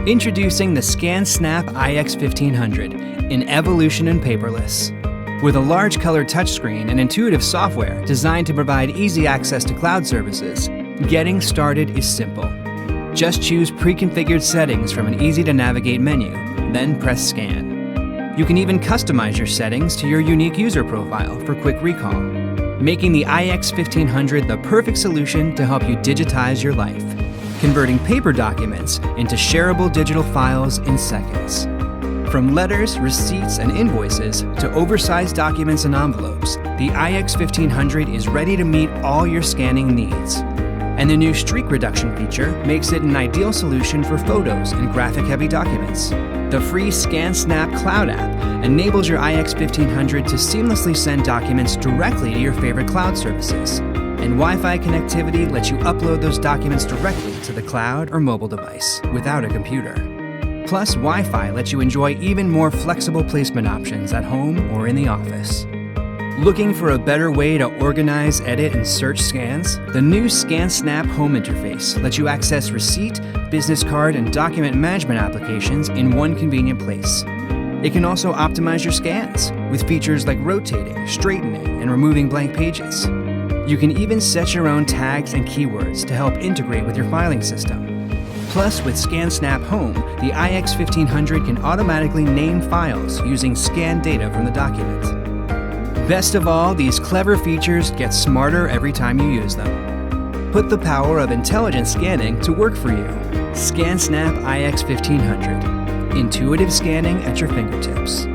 Introducing the ScanSnap iX1500, an evolution in paperless. With a large color touchscreen and intuitive software designed to provide easy access to cloud services, getting started is simple. Just choose pre-configured settings from an easy-to-navigate menu, then press Scan. You can even customize your settings to your unique user profile for quick recall, making the iX1500 the perfect solution to help you digitize your life, converting paper documents into shareable digital files in seconds. From letters, receipts, and invoices to oversized documents and envelopes, the iX1500 is ready to meet all your scanning needs. And the new streak reduction feature makes it an ideal solution for photos and graphic-heavy documents. The free ScanSnap Cloud app enables your iX1500 to seamlessly send documents directly to your favorite cloud services. And Wi-Fi connectivity lets you upload those documents directly to the cloud or mobile device without a computer. Plus, Wi-Fi lets you enjoy even more flexible placement options at home or in the office. Looking for a better way to organize, edit, and search scans? The new ScanSnap home interface lets you access receipt, business card, and document management applications in one convenient place. It can also optimize your scans with features like rotating, straightening, and removing blank pages. You can even set your own tags and keywords to help integrate with your filing system. Plus, with ScanSnap Home, the iX1500 can automatically name files using scanned data from the document. Best of all, these clever features get smarter every time you use them. Put the power of intelligent scanning to work for you. ScanSnap iX1500. Intuitive scanning at your fingertips.